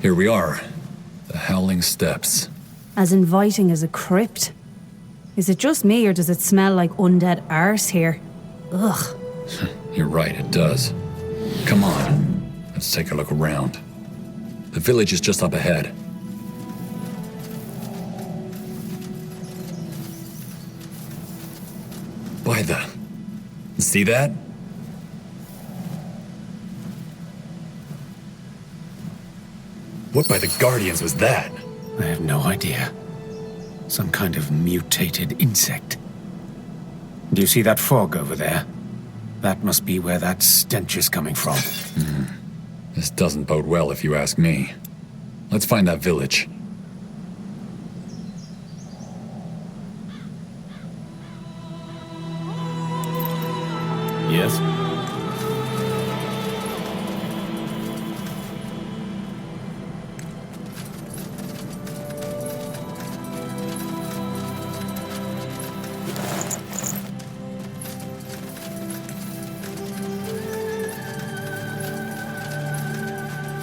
Here we are. The Howling Steppes. As inviting as a crypt. Is it just me, or does it smell like undead arse here? Ugh. You're right, it does. Come on, let's take a look around. The village is just up ahead. By the... See that? What by the Guardians was that? I have no idea. Some kind of mutated insect. Do you see that fog over there? That must be where that stench is coming from. This doesn't bode well if you ask me. Let's find that village. Yes?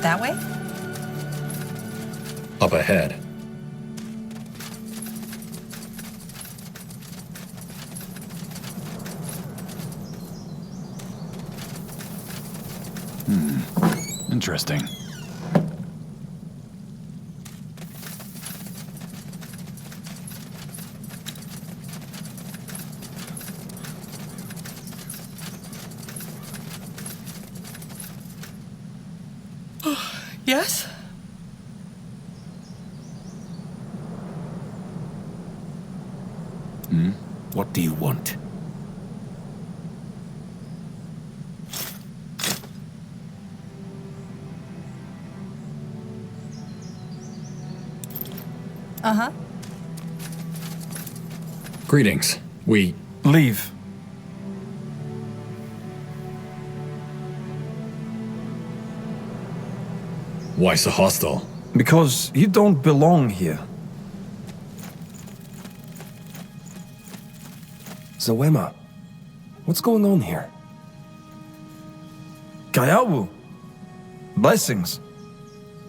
That way? Up ahead. Interesting. Yes? What do you want? Uh-huh. Greetings. We... Leave. Why so hostile? Because you don't belong here. Zoema, what's going on here? Kayawu. Blessings.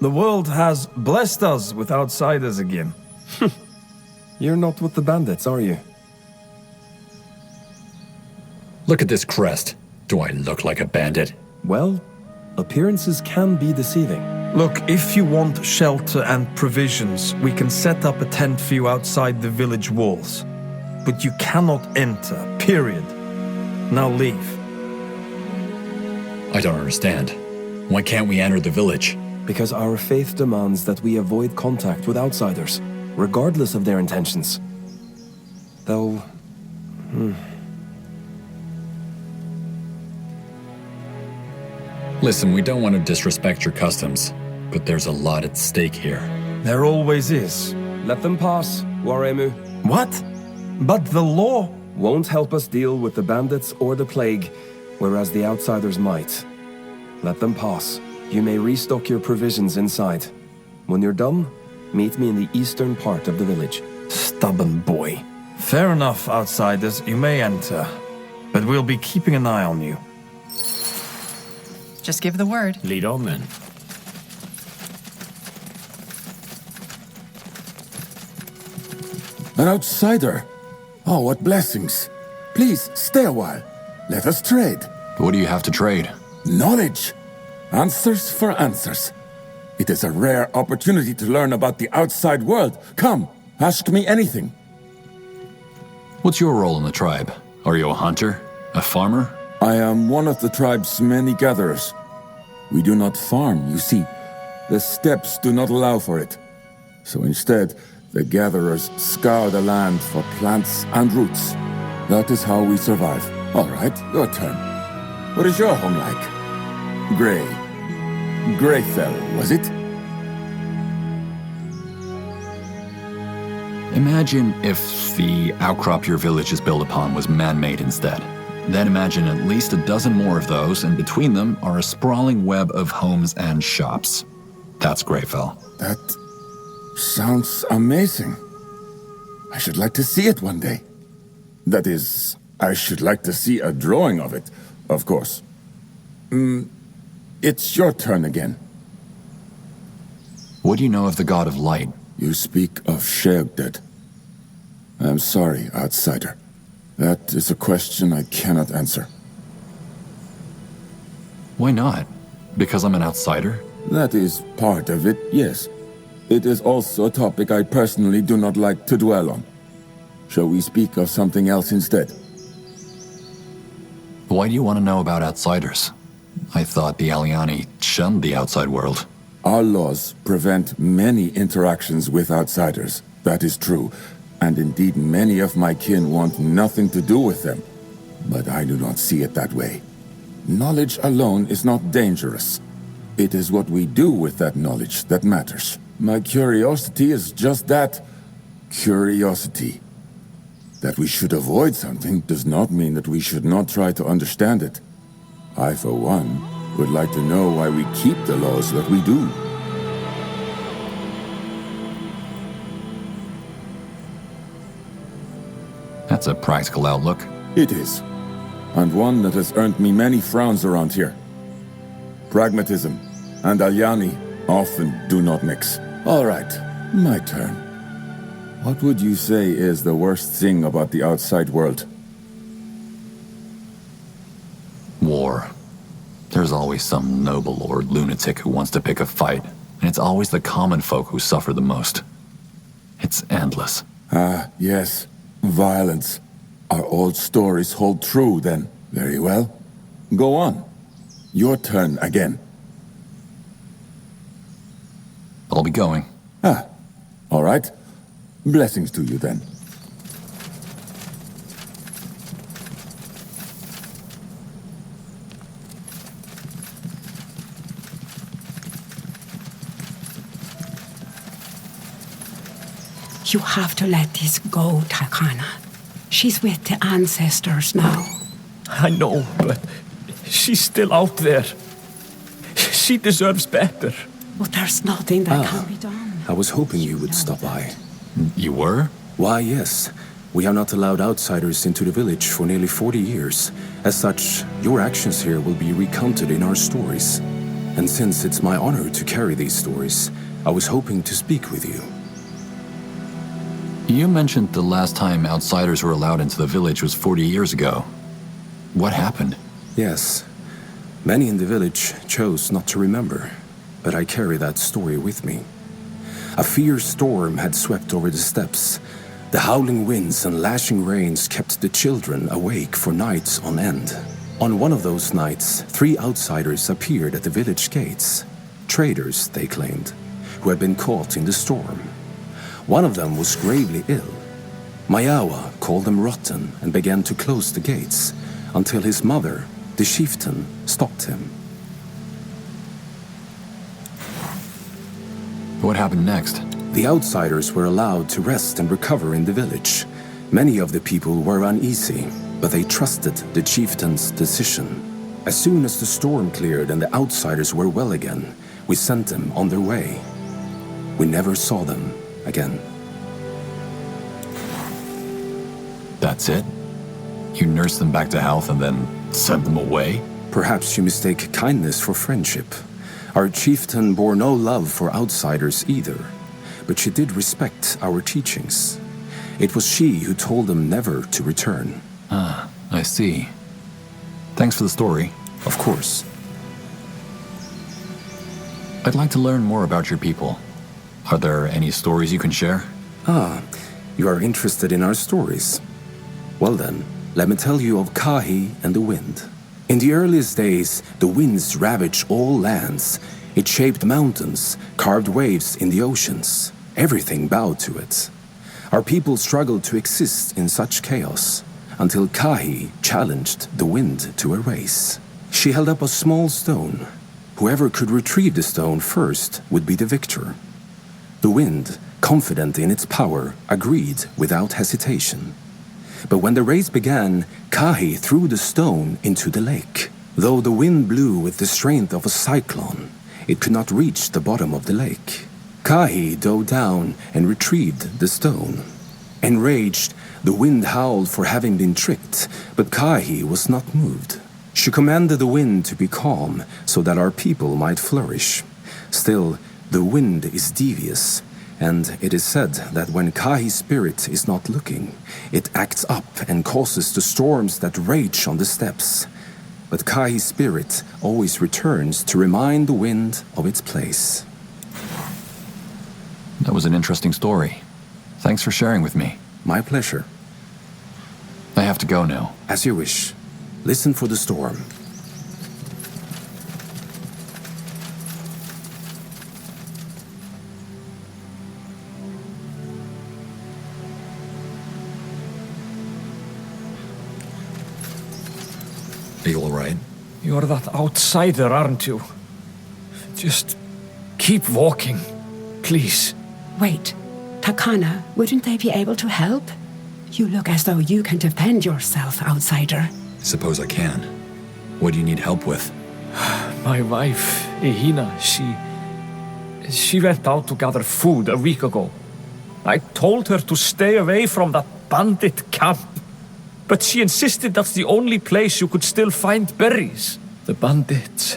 The world has blessed us with outsiders again. You're not with the bandits, are you? Look at this crest. Do I look like a bandit? Well, appearances can be deceiving. Look, if you want shelter and provisions, we can set up a tent for you outside the village walls. But you cannot enter, period. Now leave. I don't understand. Why can't we enter the village? Because our faith demands that we avoid contact with outsiders, regardless of their intentions. Though... Listen, we don't want to disrespect your customs, but there's a lot at stake here. There always is. Let them pass, Waremu. What? But the law... Won't help us deal with the bandits or the plague, whereas the outsiders might. Let them pass. You may restock your provisions inside. When you're done, meet me in the eastern part of the village. Stubborn boy. Fair enough, outsiders, you may enter. But we'll be keeping an eye on you. Just give the word. Lead on then. An outsider? Oh, what blessings. Please, stay a while. Let us trade. What do you have to trade? Knowledge. Answers for answers. It is a rare opportunity to learn about the outside world. Come, ask me anything. What's your role in the tribe? Are you a hunter? A farmer? I am one of the tribe's many gatherers. We do not farm, you see. The steppes do not allow for it. So instead, the gatherers scour the land for plants and roots. That is how we survive. All right, your turn. What is your home like? Greyfell, was it? Imagine if the outcrop your village is built upon was man-made instead. Then imagine at least a dozen more of those, and between them are a sprawling web of homes and shops. That's Greyfell. That sounds amazing. I should like to see it one day. That is, I should like to see a drawing of it, of course. It's your turn again. What do you know of the god of light? You speak of Sheogded. I'm sorry, outsider. That is a question I cannot answer. Why not? Because I'm an outsider? That is part of it, yes. It is also a topic I personally do not like to dwell on. Shall we speak of something else instead? Why do you want to know about outsiders? I thought the Aliani shunned the outside world. Our laws prevent many interactions with outsiders. That is true. And indeed, many of my kin want nothing to do with them. But I do not see it that way. Knowledge alone is not dangerous. It is what we do with that knowledge that matters. My curiosity is just that. Curiosity. That we should avoid something does not mean that we should not try to understand it. I, for one, would like to know why we keep the laws that we do. That's a practical outlook. It is. And one that has earned me many frowns around here. Pragmatism and Aliani often do not mix. All right, my turn. What would you say is the worst thing about the outside world? War. There's always some noble or lunatic who wants to pick a fight, and it's always the common folk who suffer the most. It's endless. Ah, yes. Violence. Our old stories hold true, then. Very well. Go on. Your turn again. I'll be going. Ah, all right. Blessings to you, then. You have to let this go, Takana. She's with the ancestors now. I know, but she's still out there. She deserves better. But there's nothing that can be done. I was hoping you would stop by. You were? Why, yes. We have not allowed outsiders into the village for nearly 40 years. As such, your actions here will be recounted in our stories. And since it's my honor to carry these stories, I was hoping to speak with you. You mentioned the last time outsiders were allowed into the village was 40 years ago. What happened? Yes. Many in the village chose not to remember, but I carry that story with me. A fierce storm had swept over the steppes. The howling winds and lashing rains kept the children awake for nights on end. On one of those nights, 3 outsiders appeared at the village gates. Traders, they claimed, who had been caught in the storm. One of them was gravely ill. Mayawa called them rotten and began to close the gates, until his mother, the chieftain, stopped him. What happened next? The outsiders were allowed to rest and recover in the village. Many of the people were uneasy, but they trusted the chieftain's decision. As soon as the storm cleared and the outsiders were well again, we sent them on their way. We never saw them again. That's it? You nursed them back to health and then sent them away? Perhaps you mistake kindness for friendship. Our chieftain bore no love for outsiders either, but she did respect our teachings. It was she who told them never to return. Ah, I see. Thanks for the story. Of course. I'd like to learn more about your people. Are there any stories you can share? Ah, you are interested in our stories. Well then, let me tell you of Kahi and the wind. In the earliest days, the winds ravaged all lands. It shaped mountains, carved waves in the oceans. Everything bowed to it. Our people struggled to exist in such chaos, until Kahi challenged the wind to a race. She held up a small stone. Whoever could retrieve the stone first would be the victor. The wind, confident in its power, agreed without hesitation. But when the race began, Kahi threw the stone into the lake. Though the wind blew with the strength of a cyclone, it could not reach the bottom of the lake. Kahi dove down and retrieved the stone. Enraged, the wind howled for having been tricked, but Kahi was not moved. She commanded the wind to be calm so that our people might flourish. Still, The wind is devious, and it is said that when Kahi's spirit is not looking, it acts up and causes the storms that rage on the steppes. But Kahi's spirit always returns to remind the wind of its place. That was an interesting story. Thanks for sharing with me. My pleasure. I have to go now. As you wish. Listen for the storm. Are you all right? You're that outsider, aren't you? Just keep walking, please. Wait, Takana, wouldn't they be able to help? You look as though you can defend yourself, outsider. Suppose I can. What do you need help with? My wife, Ehina, she went out to gather food a week ago. I told her to stay away from that bandit camp. But she insisted that's the only place you could still find berries. The bandits,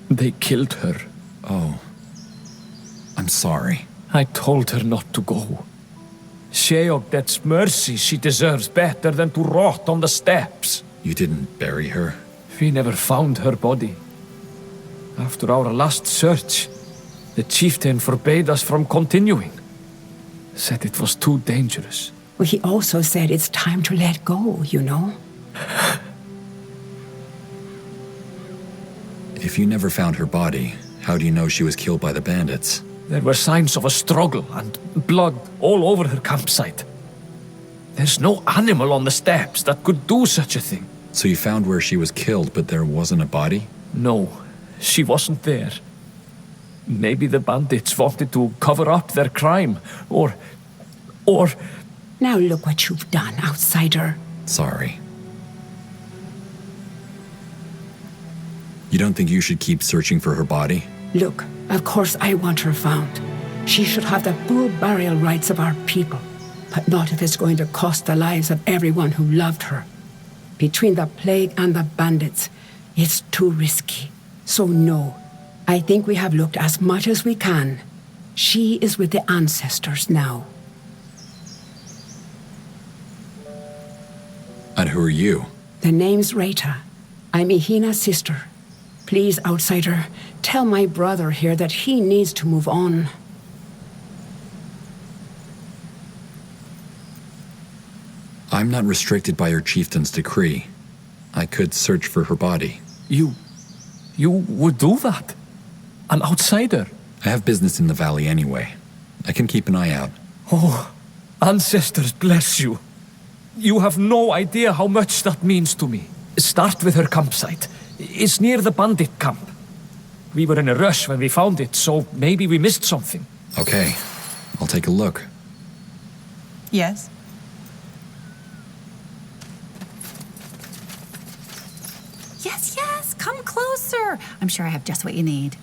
they killed her. Oh. I'm sorry. I told her not to go. Sheog gets mercy she deserves better than to rot on the steppes. You didn't bury her? We never found her body. After our last search, the chieftain forbade us from continuing. Said it was too dangerous. Well, he also said it's time to let go, you know? If you never found her body, how do you know she was killed by the bandits? There were signs of a struggle and blood all over her campsite. There's no animal on the steppes that could do such a thing. So you found where she was killed, but there wasn't a body? No, she wasn't there. Maybe the bandits wanted to cover up their crime, or... Now look what you've done, outsider. Sorry. You don't think you should keep searching for her body? Look, of course I want her found. She should have the full burial rights of our people, but not if it's going to cost the lives of everyone who loved her. Between the plague and the bandits, it's too risky. So no, I think we have looked as much as we can. She is with the ancestors now. And who are you? The name's Rita. I'm Ehina's sister. Please, outsider, tell my brother here that he needs to move on. I'm not restricted by your chieftain's decree. I could search for her body. You would do that? An outsider? I have business in the valley anyway. I can keep an eye out. Oh, ancestors bless you. You have no idea how much that means to me. Start with her campsite. It's near the bandit camp. We were in a rush when we found it, so maybe we missed something. Okay, I'll take a look. Yes? Yes, yes, come closer. I'm sure I have just what you need.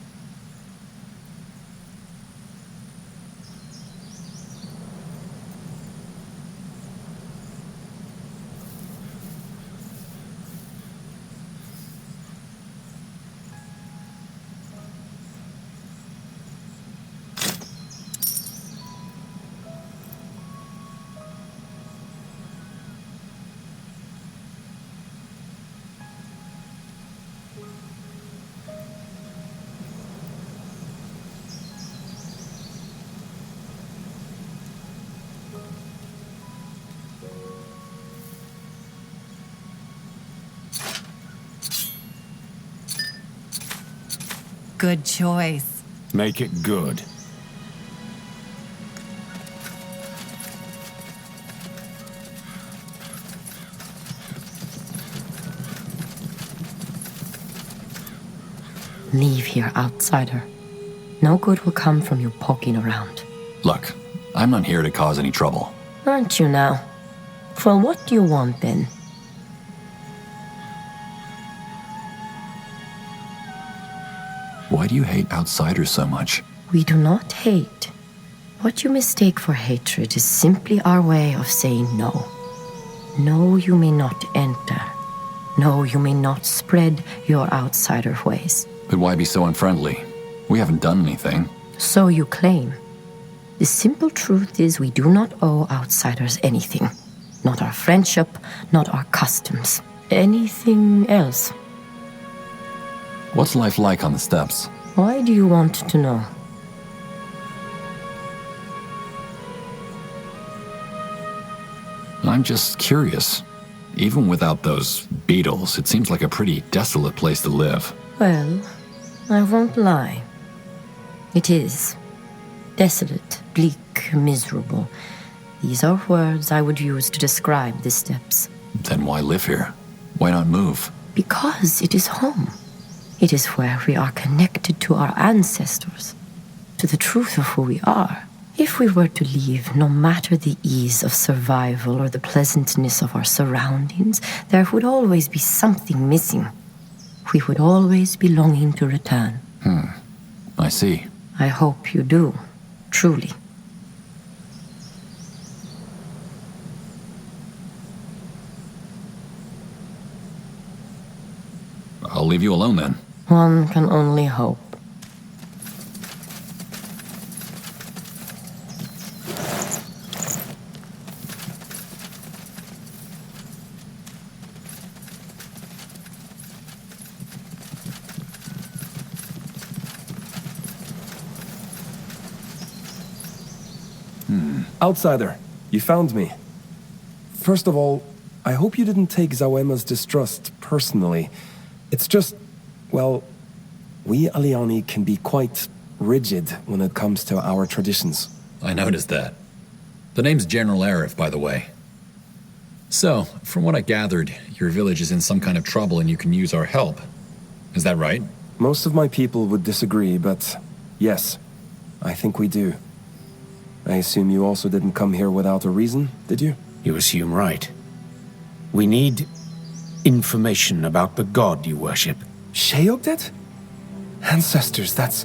Good choice. Make it good. Leave here, outsider. No good will come from you poking around. Look, I'm not here to cause any trouble. Aren't you now? Well, what do you want then? Why do you hate outsiders so much? We do not hate. What you mistake for hatred is simply our way of saying no. No, you may not enter. No, you may not spread your outsider ways. But why be so unfriendly? We haven't done anything. So you claim. The simple truth is we do not owe outsiders anything. Not our friendship, not our customs. Anything else. What's life like on the steppes? Why do you want to know? I'm just curious. Even without those beetles, it seems like a pretty desolate place to live. Well, I won't lie. It is. Desolate, bleak, miserable. These are words I would use to describe the steppes. Then why live here? Why not move? Because it is home. It is where we are connected to our ancestors, to the truth of who we are. If we were to leave, no matter the ease of survival or the pleasantness of our surroundings, there would always be something missing. We would always be longing to return. I see. I hope you do, truly. I'll leave you alone then. One can only hope. Outsider, you found me. First of all, I hope you didn't take Zawema's distrust personally. It's just, well, we Aliani can be quite rigid when it comes to our traditions. I noticed that. The name's General Arif, by the way. So, from what I gathered, your village is in some kind of trouble and you can use our help. Is that right? Most of my people would disagree, but yes, I think we do. I assume you also didn't come here without a reason, did you? You assume right. We need information about the god you worship. Sheogdet? Ancestors, that's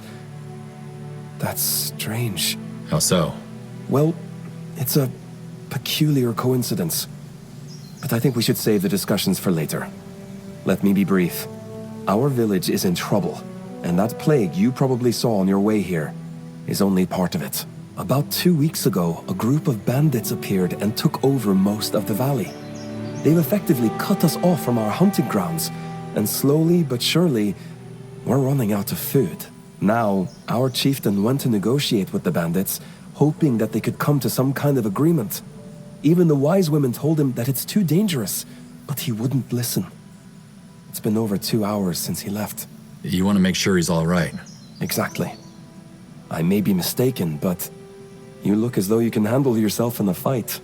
strange. How so? Well, it's a peculiar coincidence. But I think we should save the discussions for later. Let me be brief. Our village is in trouble, and that plague you probably saw on your way here is only part of it. About 2 weeks ago, a group of bandits appeared and took over most of the valley. They've effectively cut us off from our hunting grounds, and slowly but surely, we're running out of food. Now, our chieftain went to negotiate with the bandits, hoping that they could come to some kind of agreement. Even the wise women told him that it's too dangerous, but he wouldn't listen. It's been over 2 hours since he left. You want to make sure he's all right. Exactly. I may be mistaken, but you look as though you can handle yourself in a fight.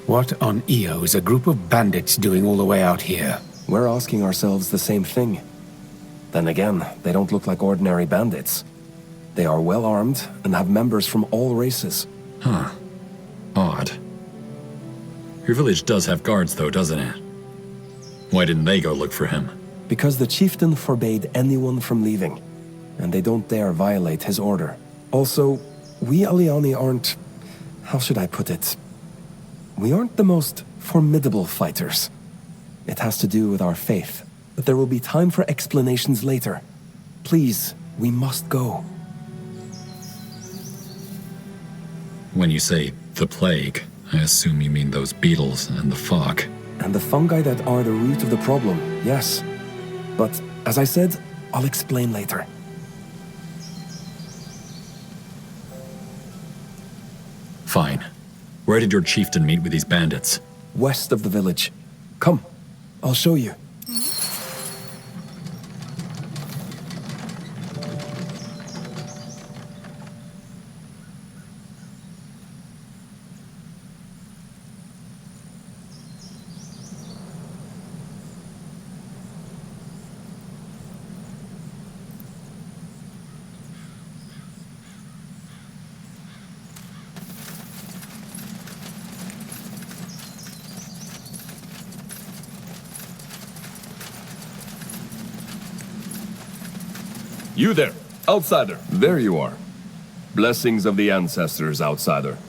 What on Io is a group of bandits doing all the way out here? We're asking ourselves the same thing. Then again, they don't look like ordinary bandits. They are well armed and have members from all races. Huh. Odd. Your village does have guards, though, doesn't it? Why didn't they go look for him? Because the chieftain forbade anyone from leaving, and they don't dare violate his order. Also, we Aliani aren't... how should I put it? We aren't the most formidable fighters. It has to do with our faith, but there will be time for explanations later. Please, we must go. When you say the plague, I assume you mean those beetles and the fog. And the fungi that are the root of the problem, yes. But, as I said, I'll explain later. Fine. Where did your chieftain meet with these bandits? West of the village. Come, I'll show you. You there, outsider. There you are. Blessings of the ancestors, outsider.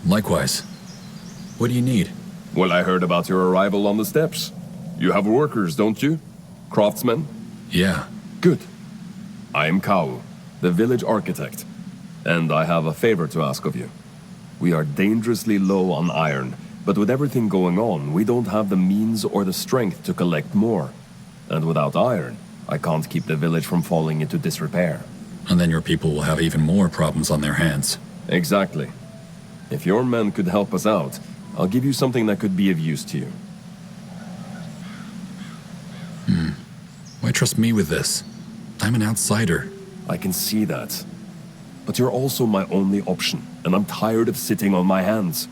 Likewise. What do you need? Well, I heard about your arrival on the steppes. You have workers, don't you? Craftsman? Yeah. Good. I am Kau, the village architect, and I have a favor to ask of you. We are dangerously low on iron, but with everything going on, we don't have the means or the strength to collect more. And without iron, I can't keep the village from falling into disrepair. And then your people will have even more problems on their hands. Exactly. If your men could help us out, I'll give you something that could be of use to you. Why trust me with this? I'm an outsider. I can see that. But you're also my only option, and I'm tired of sitting on my hands.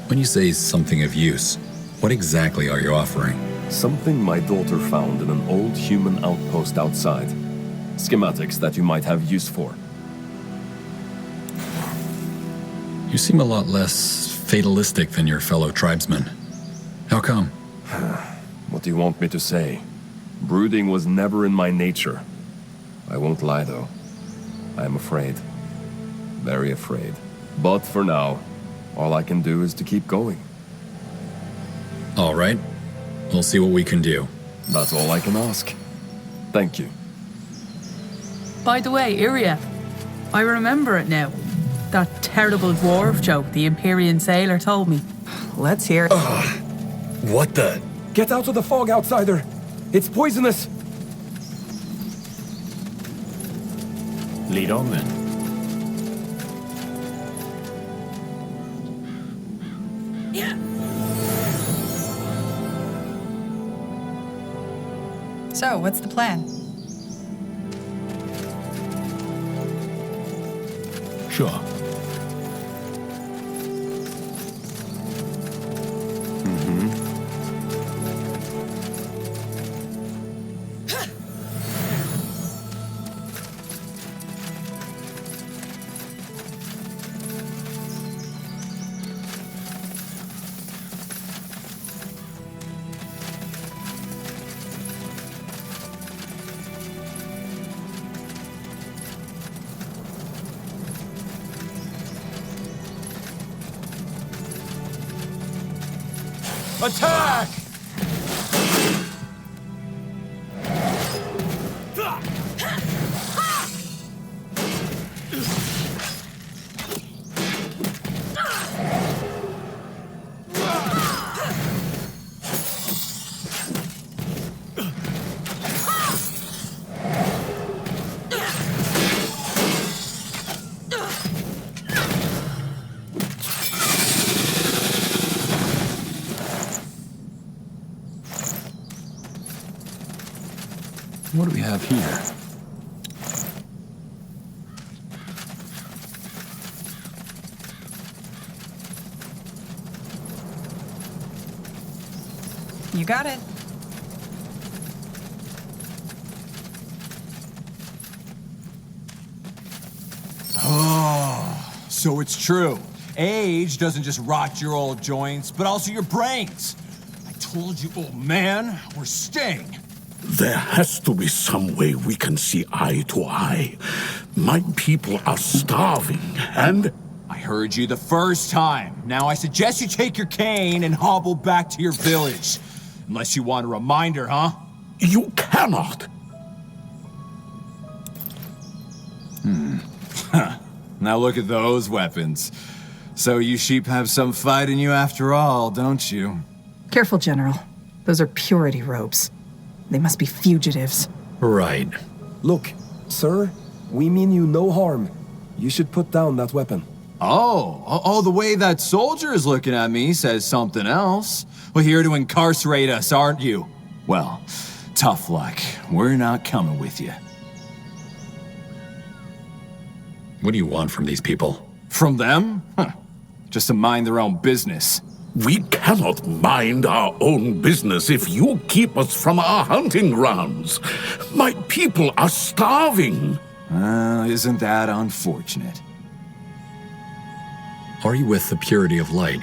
When you say something of use, what exactly are you offering? Something my daughter found in an old human outpost outside. Schematics that you might have use for. You seem a lot less fatalistic than your fellow tribesmen. How come? What do you want me to say? Brooding was never in my nature. I won't lie, though. I am afraid. Very afraid. But for now, all I can do is to keep going. All right. We'll see what we can do. That's all I can ask. Thank you. By the way, Iria, I remember it now. That terrible dwarf joke the Empyrean sailor told me. Let's hear it. What the? Get out of the fog, outsider! It's poisonous! Lead on then. So, what's the plan? Sure. Attack! What do we have here? You got it. Oh, so it's true. Age doesn't just rot your old joints, but also your brains. I told you, old man, we're staying. There has to be some way we can see eye to eye. My people are starving, and... I heard you the first time. Now I suggest you take your cane and hobble back to your village. Unless you want a reminder, huh? You cannot. Now look at those weapons. So you sheep have some fight in you after all, don't you? Careful, General. Those are purity robes. They must be fugitives. Right. Look, sir, we mean you no harm. You should put down that weapon. Oh, the way that soldier is looking at me says something else. We're here to incarcerate us, aren't you? Well, tough luck. We're not coming with you. What do you want from these people? From them? Just to mind their own business. We cannot mind our own business if you keep us from our hunting grounds. My people are starving. Isn't that unfortunate? Are you with the purity of light?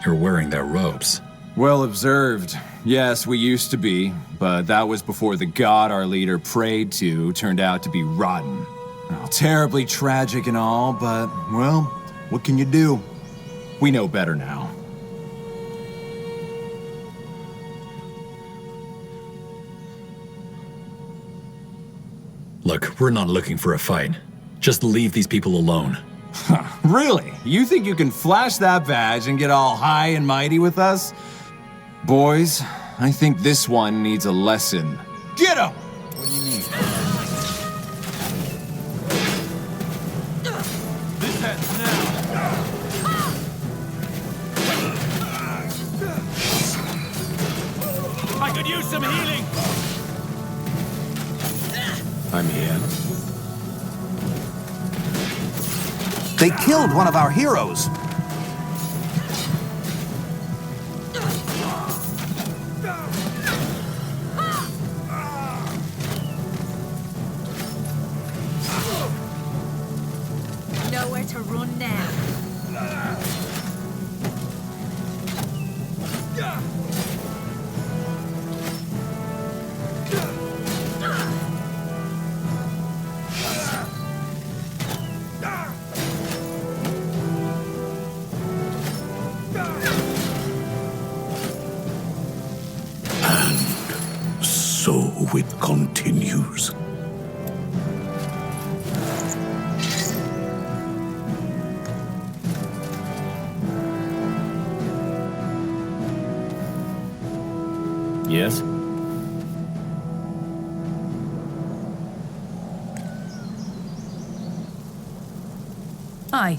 You're wearing their robes. Well observed. Yes, we used to be, but that was before the god our leader prayed to turned out to be rotten. Oh, terribly tragic and all, but, well, what can you do? We know better now. Look, we're not looking for a fight. Just leave these people alone. Really? You think you can flash that badge and get all high and mighty with us? Boys, I think this one needs a lesson. Get him! What do you need? This head's now. I could use some healing! I'm here. They killed one of our heroes. Nowhere to run now. So it continues. Yes? Aye.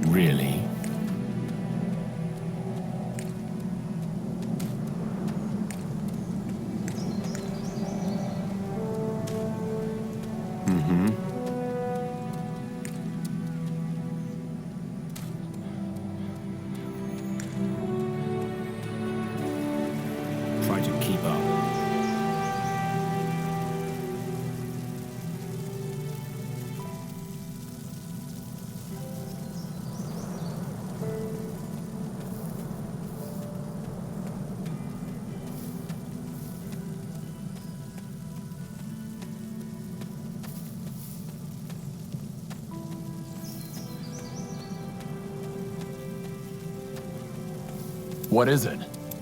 Really? Try to keep up. What is it?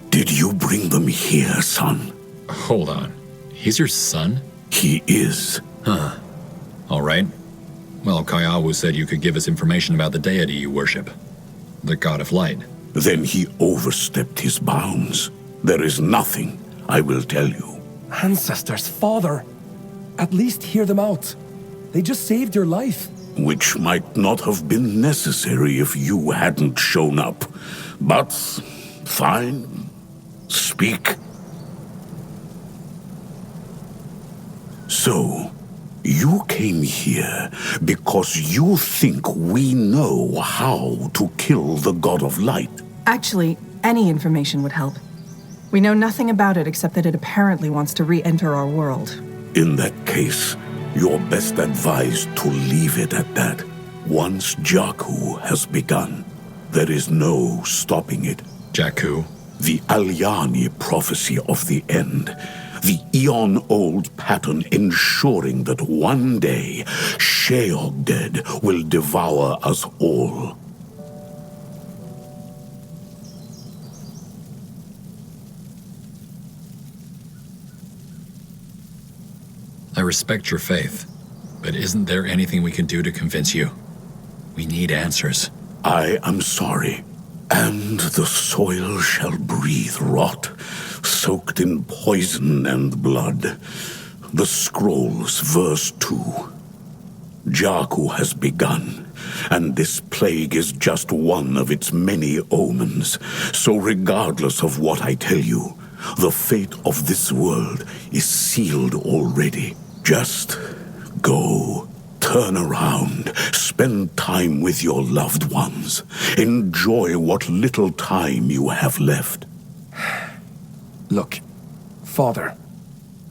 Did you bring them here, son? Hold on. He's your son? He is. Huh. All right. Well, Kaiawu said you could give us information about the deity you worship. The god of light. Then he overstepped his bounds. There is nothing I will tell you. Ancestors, father. At least hear them out. They just saved your life. Which might not have been necessary if you hadn't shown up. But, fine. Speak. So, you came here because you think we know how to kill the God of Light. Actually, any information would help. We know nothing about it except that it apparently wants to re-enter our world. In that case, you're best advised to leave it at that. Once Jakku has begun, there is no stopping it. Jakku? The Alyani prophecy of the end. The eon-old pattern ensuring that one day Sheol-Dead will devour us all. I respect your faith, but isn't there anything we can do to convince you? We need answers. I am sorry, and the soil shall breathe rot, soaked in poison and blood. The Scrolls, verse 2. Jakku has begun, and this plague is just one of its many omens. So regardless of what I tell you, the fate of this world is sealed already. Just go to Turn around. Spend time with your loved ones. Enjoy what little time you have left. Look, Father,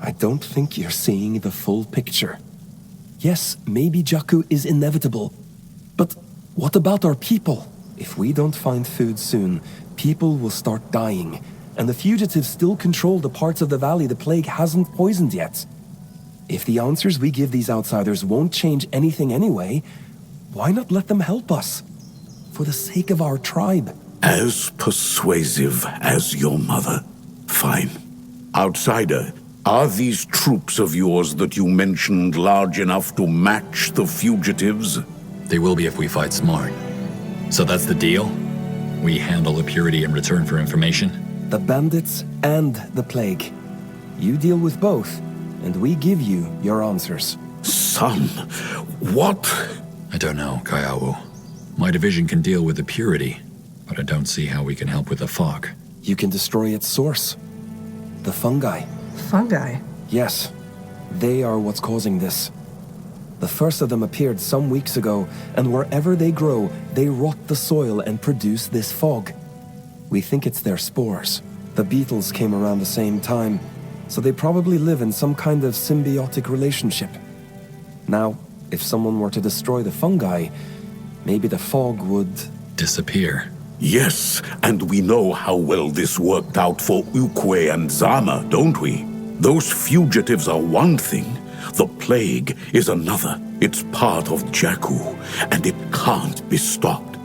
I don't think you're seeing the full picture. Yes, maybe Jakku is inevitable, but what about our people? If we don't find food soon, people will start dying, and the fugitives still control the parts of the valley the plague hasn't poisoned yet. If the answers we give these outsiders won't change anything anyway, why not let them help us? For the sake of our tribe. As persuasive as your mother. Fine. Outsider, are these troops of yours that you mentioned large enough to match the fugitives? They will be if we fight smart. So that's the deal? We handle the purity in return for information? The bandits and the plague. You deal with both, and we give you your answers. Son, what? I don't know, Kaiawu. My division can deal with the purity, but I don't see how we can help with the fog. You can destroy its source. The fungi. Fungi? Yes. They are what's causing this. The first of them appeared some weeks ago, and wherever they grow, they rot the soil and produce this fog. We think it's their spores. The beetles came around the same time, so they probably live in some kind of symbiotic relationship. Now, if someone were to destroy the fungi, maybe the fog would... disappear. Yes, and we know how well this worked out for Ukwe and Zama, don't we? Those fugitives are one thing, the plague is another. It's part of Jakku, and it can't be stopped.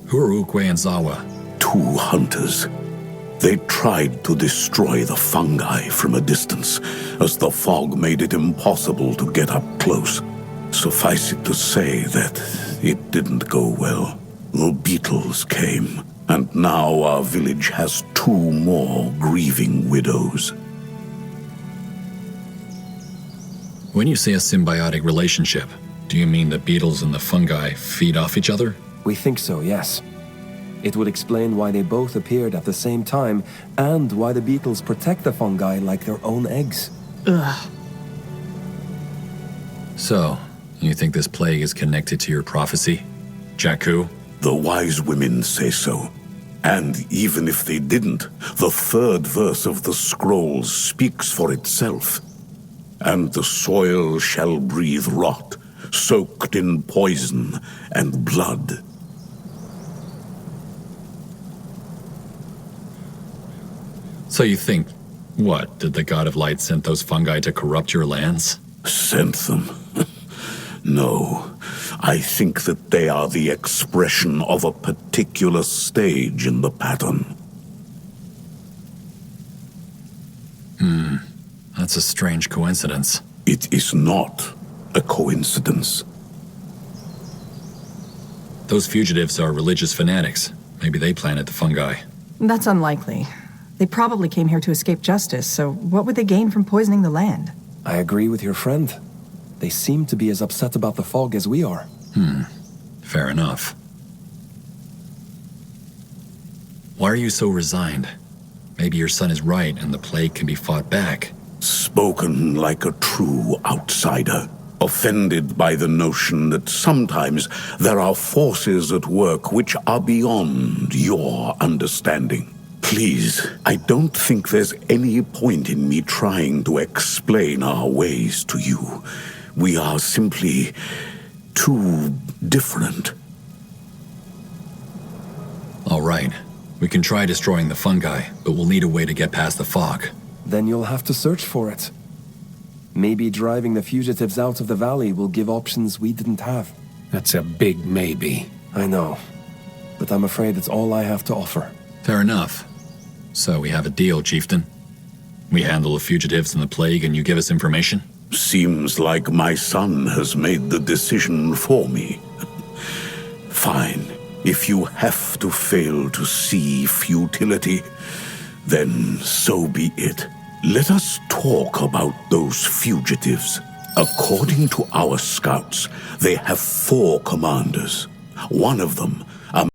Who are Ukwe and Zawa? 2 hunters. They tried to destroy the fungi from a distance, as the fog made it impossible to get up close. Suffice it to say that it didn't go well. The beetles came, and now our village has 2 more grieving widows. When you say a symbiotic relationship, do you mean the beetles and the fungi feed off each other? We think so, yes. It would explain why they both appeared at the same time, and why the beetles protect the fungi like their own eggs. Ugh. So, you think this plague is connected to your prophecy? Jakku? The wise women say so. And even if they didn't, the 3rd verse of the scrolls speaks for itself. And the soil shall breathe rot, soaked in poison and blood. So you think, what, did the God of Light send those fungi to corrupt your lands? Sent them? No, I think that they are the expression of a particular stage in the pattern. That's a strange coincidence. It is not a coincidence. Those fugitives are religious fanatics. Maybe they planted the fungi. That's unlikely. They probably came here to escape justice, so what would they gain from poisoning the land? I agree with your friend. They seem to be as upset about the fog as we are. Fair enough. Why are you so resigned? Maybe your son is right and the plague can be fought back. Spoken like a true outsider, offended by the notion that sometimes there are forces at work which are beyond your understanding. Please, I don't think there's any point in me trying to explain our ways to you. We are simply too different. All right. We can try destroying the fungi, but we'll need a way to get past the fog. Then you'll have to search for it. Maybe driving the fugitives out of the valley will give options we didn't have. That's a big maybe. I know, but I'm afraid it's all I have to offer. Fair enough. So we have a deal, Chieftain. We handle the fugitives and the plague and you give us information? Seems like my son has made the decision for me. Fine. If you have to fail to see futility, then so be it. Let us talk about those fugitives. According to our scouts, they have 4 commanders. One of them,